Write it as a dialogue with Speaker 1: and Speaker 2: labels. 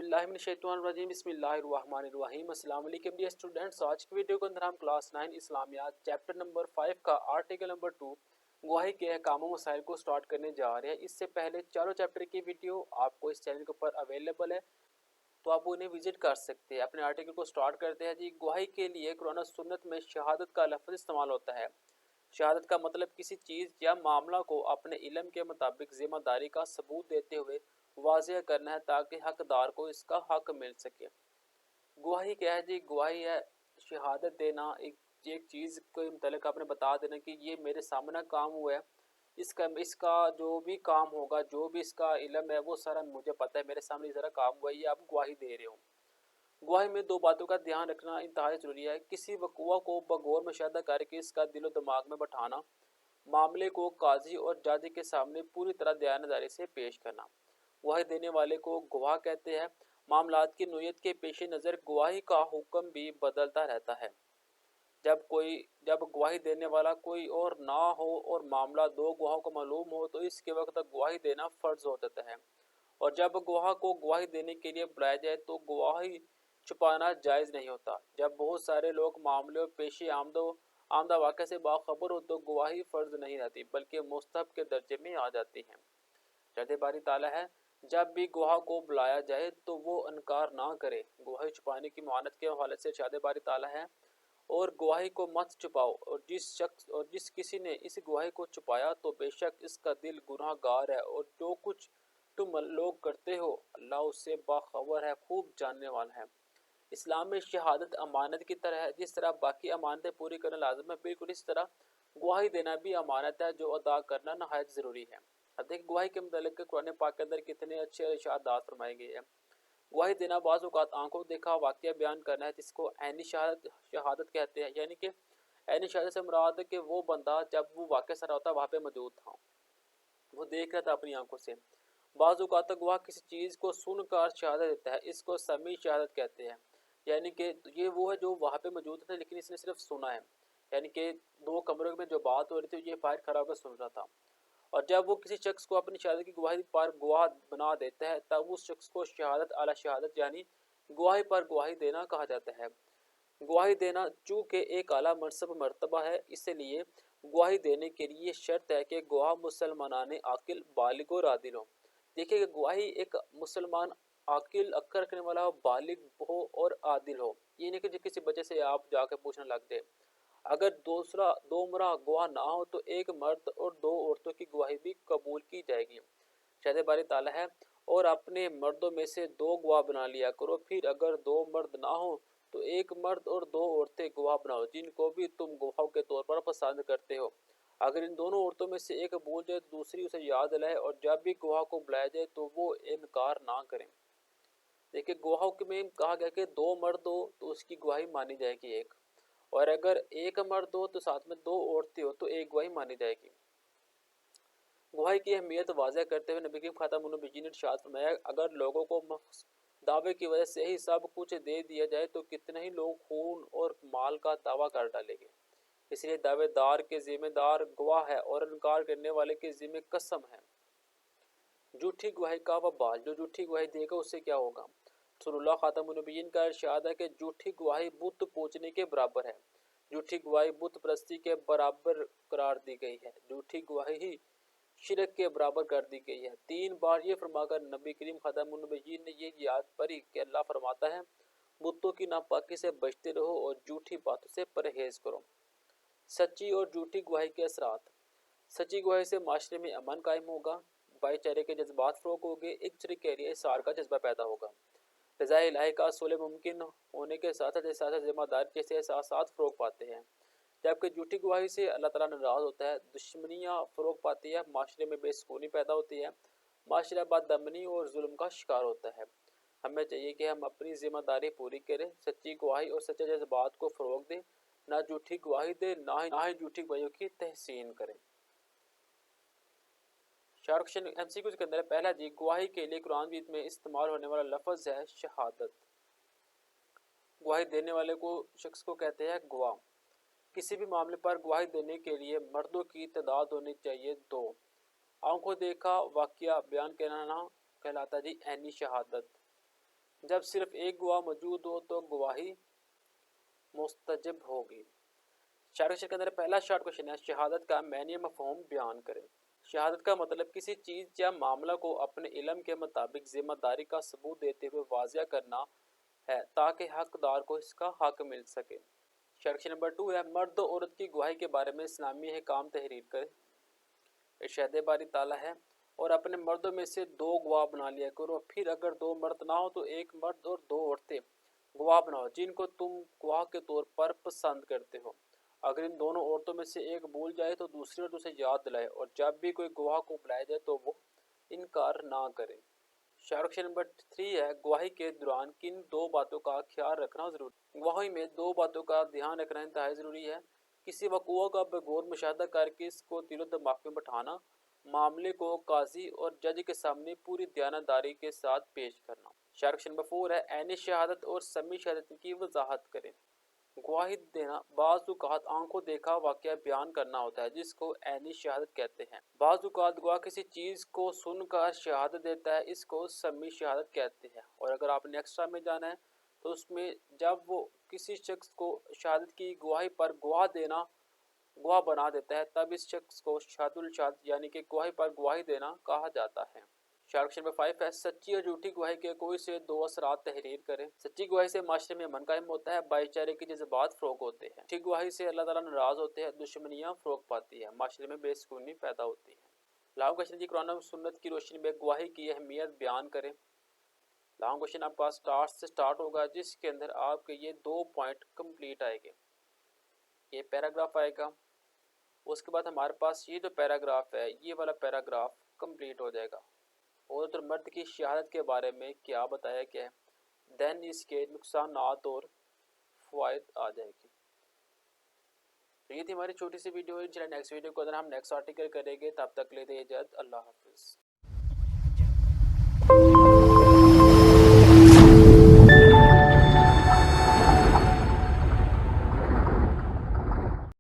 Speaker 1: बिस्मिल्लाहिर्रहमानिर्रहीम बिस्मिल्लाहिर्रहमानिर्रहीम अस्सलाम वालेकुम डियर स्टूडेंट्स। आज की वीडियो के अंदर हम क्लास 9 इस्लामियात चैप्टर नंबर 5 का आर्टिकल नंबर 2 गवाही के अहकाम व मसाइल को स्टार्ट करने जा रहे हैं। इससे पहले चारों चैप्टर की वीडियो आपको इस चैनल के ऊपर अवेलेबल है, तो आप उन्हें विजिट कर सकते हैं। अपने आर्टिकल को स्टार्ट करते हैं जी। गवाही के लिए कुरान और सुन्नत में शहादत का लफ्ज़ इस्तेमाल होता है। शहादत का मतलब किसी चीज़ या मामला को अपने इल्म के मुताबिक ज़िम्मेदारी का सबूत देते हुए वाज़ेह करना है ताकि हकदार को इसका हक मिल सके। गवाही क्या है जी? गवाही है शहादत देना, एक चीज़ के मतलब आपने बता देना कि ये मेरे सामने काम हुआ है, इसका इसका जो भी काम होगा, जो भी इसका इल्म है वो सारा मुझे पता है, मेरे सामने सारा काम हुआ है, ये आप गवाही दे रहे हो। गवाही में दो बातों का ध्यान रखना इंतहाई ज़रूरी है। किसी वक़ुआ को बगौर मुशाहदा करके इसका दिलो दिमाग में बैठाना, मामले को काजी और जज के सामने पूरी तरह दयानदारी से पेश करना। गवाही देने वाले को गवाह कहते हैं। मामलात की नोयत के पेश नज़र गवाही का हुक्म भी बदलता रहता है। जब गवाही देने वाला कोई और ना हो और मामला दो गवाहों को मालूम हो तो इसके वक्त तक गवाही देना फ़र्ज हो जाता है। और जब गवाह को गवाही देने के लिए बुलाया जाए तो गवाही छुपाना जायज़ नहीं होता। जब बहुत सारे लोग मामले और पेशी आमदा वाक़े से बाखबर हो तो गवाही फ़र्ज नहीं रहती बल्कि मुस्तहब के दर्जे में आ जाती है। चौथे बारी ताला है, जब भी गवाह को बुलाया जाए तो वो इनकार ना करे। गवाही छुपाने की मानत के हवाले से चौथे बारी ताला है, और गवाही को मत छुपाओ, और जिस किसी ने इस गवाही को छुपाया तो बेशक इसका दिल गुनाहगार है, और जो कुछ तुम लोग करते हो अल्लाह उससे बाखबर है, खूब जानने वाला है। इस्लाम में शहादत अमानत की तरह है। जिस तरह बाकी अमानतें पूरी करना लाजम है, बिल्कुल इस तरह गवाही देना भी अमानत है जो अदा करना नहायत ज़रूरी है। अब देखिए गवाही के मतलब कुरान पाक के अंदर कितने अच्छे इरशादात फरमाए गए हैं। गवाही देना बाज़ औक़ात आंखों देखा वाक़या बयान करना है, जिसको ऐनी शहादत कहते हैं। यानी कि ऐनी शहादत से मुराद है कि वो बंदा जब वो वाक़या सारा होता वहाँ पे मौजूद था, वो देख रहा था अपनी आंखों से। बाज़ औक़ात गवाह किसी चीज़ को सुनकर शहादत देता है, इसको समी शहादत कहते हैं। यानी कि ये वो है जो वहाँ पे मौजूद था लेकिन इसने सिर्फ सुना है। यानी कि दो कमरों में जो बात हो रही थी ये बाहर खड़ा होकर सुन रहा था। और जब वो किसी शख्स को अपनी शहादत की गवाही पर गवाह बना देता है तब उस शख्स को शहादत अला शहादत यानी गवाही पर गवाही देना कहा जाता है। गवाही देना चूँकि एक आला मनसब मर्तबा है, इसलिए गवाही देने के लिए शर्त है कि गवाह मुसलमानाने आकिल बालिग और आदिल हो। देखिए गवाही एक मुसलमान आकिल अक्ल रखने वाला हो, बालिग हो और आदिल हो। ये नहीं कि किसी वजह से आप जाकर पूछने लग जाए। अगर दूसरा दो मरा गवाह ना हो तो एक मर्द और दो औरतों की गवाही भी कबूल की जाएगी। शायद बारी ताला है, और अपने मर्दों में से दो गवाह बना लिया करो, फिर अगर दो मर्द ना हो तो एक मर्द और दो औरतें गवाह बनाओ जिनको भी तुम गवाहों के तौर पर पसंद करते हो। अगर इन दोनों औरतों में से एक भूल जाए तो दूसरी उसे याद लाए, और जब भी गवाह को बुलाया जाए तो वो इनकार ना करें। देखिए गवाहों में कहा गया कि दो मर्द हो तो उसकी गवाही मानी जाएगी एक, और अगर एक मर्द हो तो साथ में दो औरतें हो तो एक गवाही मानी जाएगी। गवाही की अहमियत वाज़ह करते हुए नबी करीम खातमुन नबिय्यीन ने इरशाद फरमाया, अगर लोगों को दावे की वजह से ही सब कुछ दे दिया जाए तो कितने ही लोग खून और माल का दावा कर डालेंगे। इसलिए दावेदार के जिम्मेदार गवाह है और इनकार करने वाले के जिम्मे कसम है। झूठी गवाही का वबाल, जो झूठी गवाही देगा उससे क्या होगा। रसूलुल्लाह खातमुन नबिय्यीन का इरशाद है कि झूठी गवाही बुत पूजने के बराबर है। झूठी गवाही बुत परस्ती के बराबर करार दी गई है। झूठी गवाही ही शिरक के बराबर कर दी गई है। 3 बार ये फरमाकर नबी करीम खातमुन नबिय्यीन ने ये याद पढ़ी कि अल्लाह फरमाता है, बुतों की नापाकी से बचते रहो और झूठी बातों से परहेज करो। सच्ची और झूठी गवाही के असरात। सच्ची गवाही से माशरे में अमन कायम होगा, भाईचारे के जज्बात फ़रोग़ होंगे, एक दूसरे के लिए इसार का जज्बा पैदा होगा। रज़ा इलाही का असूल मुमकिन होने के साथ साथ ज़िम्मेदारी जैसे एहसासात फ़रोग़ पाते हैं। जबकि झूठी गवाही से अल्लाह ताला नाराज़ होता है, दुश्मनियाँ फ़रोग़ पाती है, माशरे में बेसुकूनी पैदा होती है, माशरा बदअमनी और जुल्म का शिकार होता है। हमें चाहिए कि हम अपनी ज़िम्मेदारी पूरी करें, सच्ची गवाही और सच्चे जज्बात को फ़रोग़ दें, ना झूठी गवाही दें, ना ही झूठी गवाहियों की तहसीन करें। शार्क क्वेश्चन एमसीक्यू के अंदर पहला जी, गवाही के लिए कुरान में इस्तेमाल होने वाला लफ्ज़ है शहादत। गवाही देने वाले को शख्स को कहते हैं गवाह। किसी भी मामले पर गवाही देने के लिए मर्दों की तादाद होनी चाहिए 2। आंखों देखा वाक़या बयान करना कहलाता जी ऐनी शहादत। जब सिर्फ एक गवाह मौजूद हो तो गवाही मुस्तजब होगी। शार्ट क्वेश्चन के अंदर पहला शॉर्ट क्वेश्चन है, शहादत का मैनी मफहूम बयान करें। शहादत का मतलब किसी चीज़ या मामला को अपने इल्म के मुताबिक जिम्मेदारी का सबूत देते हुए वाजिया करना है ताकि हकदार को इसका हक मिल सके। शॉर्ट क्वेश्चन नंबर 2 है, मर्द और औरत की गवाही के बारे में इस्लामी अहकाम तहरीर करें। इरशाद बारी ताला है, और अपने मर्दों में से 2 गवाह बना लिया करो, फिर अगर 2 मर्द ना हो तो 1 मर्द और 2 औरतें गवाह बनाओ जिनको तुम गवाह के तौर पर पसंद करते हो। अगर इन दोनों औरतों में से एक भूल जाए तो दूसरी औरत उसे याद दिलाए, और जब भी कोई गवाह को बुलाया जाए तो वो इनकार ना करे। शार्ट नंबर 3 है, गवाही के दौरान किन 2 बातों का ख्याल रखना जरूरी। गवाही में 2 बातों का ध्यान रखना इंतहाई ज़रूरी है। किसी वक़ूअ का बगौर मुशाहदा करके इसको दिलो दिमाग में बैठाना, मामले को काजी और जज के सामने पूरी दयानतदारी के साथ पेश करना। शार्ट नंबर 4 है, ऐनी शहादत और समी शहादत की वजाहत करें। गवाही देना बाज़ औक़ात आंखों देखा वाक़या बयान करना होता है जिसको ऐनी शहादत कहते हैं। बाज़ औक़ात गवाह किसी चीज़ को सुनकर शहादत देता है, इसको समी शहादत कहते हैं। और अगर आपने एक्स्ट्रा में जाना है तो उसमें जब वो किसी शख्स को शहादत की गवाही पर गवाह बना देता है तब इस शख्स को शहादुल शहादत यानी कि गवाही पर गवाही देना कहा जाता है। शार्ट नंबर 5 है, सच्ची और झूठी गवाही के कोई से 2 असरात तहरीर करें। सच्ची गवाही से माशरे में अमन कायम होता है, भाईचारे के जज्बात फ़रोग़ होते हैं। झूठी गवाही से अल्लाह ताला नाराज़ होते हैं, दुश्मनियाँ फ़रोग़ पाती है, माशरे में बेसुकूनी पैदा होती है। लाओ क्वेश्चन जी, कुरान और सुन्नत की रोशनी में गवाही की अहमियत बयान करें। लॉन्ग क्वेश्चन आपका स्टार्ट होगा जिसके अंदर आपके ये 2 पॉइंट कंप्लीट आएंगे। ये पैराग्राफ आएगा, उसके बाद हमारे पास ये जो पैराग्राफ है ये वाला पैराग्राफ कंप्लीट हो जाएगा। औरत और मर्द की शहादत के बारे में क्या बताया गया है, देन इसके नुकसानात और फ़वाइद आ जाएगी। तो ये थी हमारी छोटी सी वीडियो। नेक्स्ट वीडियो को अगर हम नेक्स्ट आर्टिकल करेंगे, तब तक लेते इजाज़त, अल्लाह हाफ़िज़।